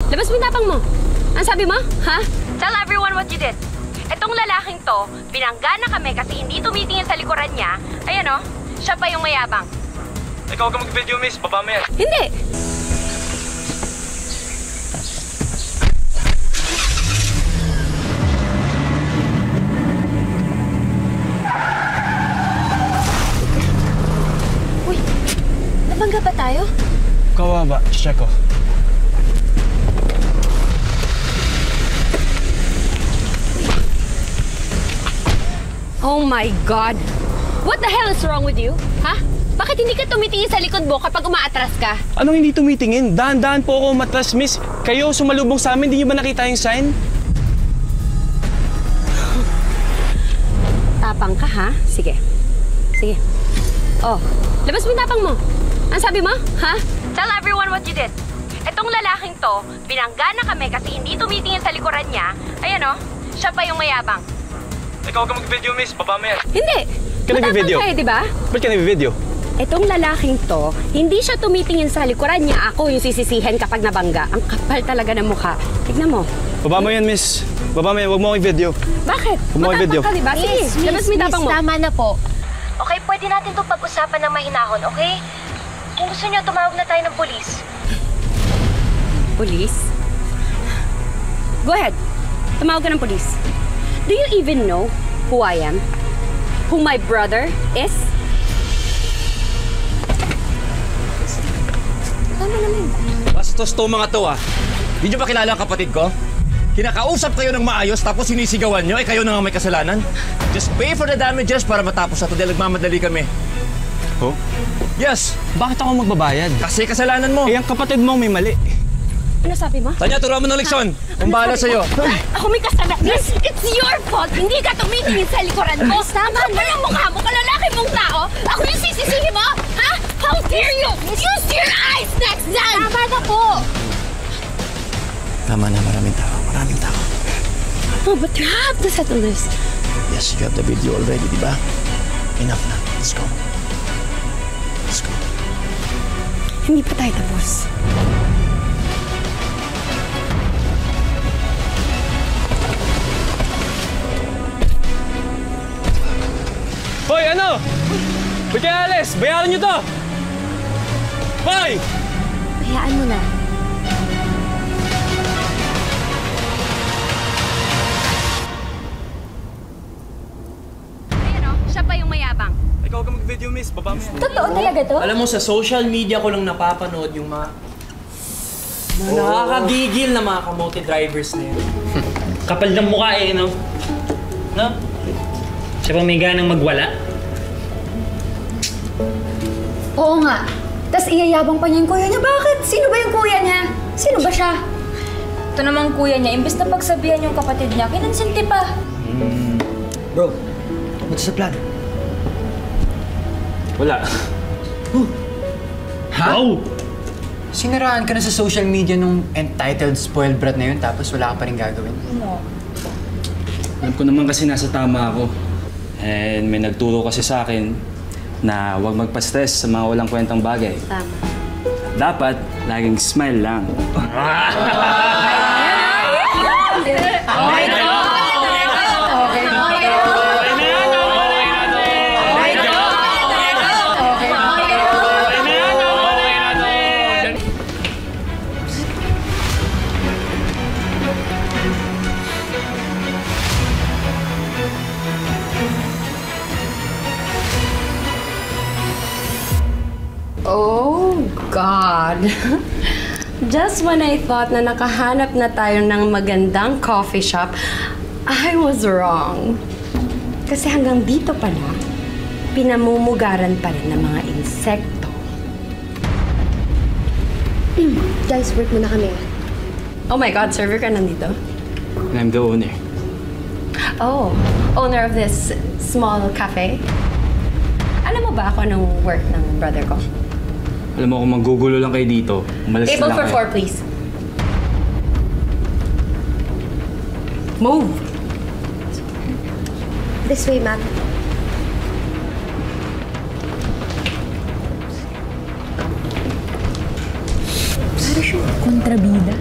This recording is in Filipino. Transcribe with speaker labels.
Speaker 1: Labas mo yung tapang mo. Ano sabi mo? Ha? Tell everyone what you did. Etong lalaking to, binangga na kami kasi hindi tumitingin sa likuran niya. Ayan o, siya pa yung mayabang.
Speaker 2: Ikaw ka mag-video, miss. Baba mo yan.
Speaker 1: Hindi! Uy, nabangga ba tayo?
Speaker 2: Kawawa. Check ko.
Speaker 1: Oh my God! What the hell is wrong with you? Ha? Bakit hindi ka tumitingin sa likod mo kapag umaatras ka?
Speaker 2: Anong hindi tumitingin? Dahan-dahan po ako umatras, miss. Kayo sumalubong sa amin, di niyo ba nakita yung sign?
Speaker 1: Tapang ka, ha? Sige. Sige. Oh, labas mo yung tapang mo. Ano sabi mo? Ha? Tell everyone what you did. Etong lalaking to, binangga na kami kasi hindi tumitingin sa likuran niya. Ayan o, siya pa yung mayabang.
Speaker 2: Ikaw ka mag-video, miss. Baba mo yan.
Speaker 1: Hindi!
Speaker 2: Ka nag-video?
Speaker 1: Matapang ka, di ba?
Speaker 2: Ba't ka nag-video?
Speaker 1: Etong lalaking to, hindi siya tumitingin sa likuran niya. Ako yung sisisihin kapag nabangga. Ang kapal talaga ng mukha. Tignan mo.
Speaker 2: Baba mo yan, miss. Baba mo yan. Huwag mo akong video.
Speaker 1: Bakit?
Speaker 2: Huwag mo akong video.
Speaker 1: Matapang ka, di ba? Sige, labas mo yung tapang mo.
Speaker 3: Tama na po. Okay, pwede natin itong pag-usapan ng mahinahon, okay? Kung gusto niyo, tumawag na tayo ng polis.
Speaker 1: Police? Go ahead. Tumawag ka ng police. Do you even know who I am? Who my brother is? Tama naman.
Speaker 4: Bastos to mga to ah. Hindi nyo ba kilala ang kapatid ko? Kinakausap kayo ng maayos tapos sinisigawan nyo, kayo na nga may kasalanan. Just pay for the damages para matapos na to dahil nagmamadali kami.
Speaker 2: Oh?
Speaker 4: Yes!
Speaker 2: Bakit ako magbabayad?
Speaker 4: Kasi kasalanan mo.
Speaker 2: Eh, ang kapatid mo may mali.
Speaker 1: Ano sabi mo?
Speaker 4: Tanya, turuan mo ng leksyon. Ang bahala sa'yo.
Speaker 1: Ako may kasalanan. It's your fault. Hindi ka tumitingin sa likuran mo. Tama na. Ang mukha mo, kalalaki mong tao. Ako yung sisisihin mo? Ha? How dare you? Use your eyes next time! Tama na po.
Speaker 4: Tama na, maraming tao. Maraming tao.
Speaker 1: Oh, but you have to settle this.
Speaker 4: Yes, you have the video already, di ba? Enough na. Let's go. Let's go.
Speaker 1: Hindi pa tayo tapos.
Speaker 2: Hoy, ano? Ba't kayo alis? Bayaran nyo to! Hoy!
Speaker 3: Hayaan mo na.
Speaker 1: Ayan o, siya pa yung mayabang.
Speaker 2: Ikaw ka mag-video, miss. Baba mo yan.
Speaker 1: Totoo talaga to?
Speaker 5: Alam mo, sa social media ko lang napapanood yung mga nakakagigil na mga kamote drivers na yun.
Speaker 6: Kapal ng mukha eh, no? No? Siya pang may ganang magwala.
Speaker 7: Oo nga. Tapos iyayabang pa niya yung kuya niya. Bakit? Sino ba yung kuya niya? Sino ba siya?
Speaker 3: Ito namang kuya niya, imbes na pagsabihan yung kapatid niya, kinonsinti pa.
Speaker 4: Bro, what's the plan?
Speaker 2: Wala.
Speaker 8: Ha?
Speaker 6: Wow!
Speaker 8: Sinaraan ka na sa social media nung entitled spoiled brat na yun tapos wala ka pa rin gagawin?
Speaker 3: Ano?
Speaker 2: Alam ko naman kasi nasa tama ako. And may nagturo kasi sa akin na huwag magpa-stress sa mga walang kwentang bagay.
Speaker 1: Tama.
Speaker 2: Dapat, laging smile lang.
Speaker 1: Oh, God. Just when I thought na nakahanap na tayo ng magandang coffee shop, I was wrong. Kasi hanggang dito pala, pinamumugaran pa rin ng mga insekto.
Speaker 7: Guys, work muna kami.
Speaker 1: Oh my God, server ka nandito?
Speaker 2: I'm the owner.
Speaker 1: Oh, owner of this small cafe? Alam mo ba ako anong work ng brother ko?
Speaker 2: Alam mo, kung manggugulo lang kayo dito, umalis
Speaker 1: Table
Speaker 2: na lang
Speaker 1: for
Speaker 2: kayo.
Speaker 1: 4, please. Move!
Speaker 7: This way, ma'am.
Speaker 3: Para siyang kontrabida.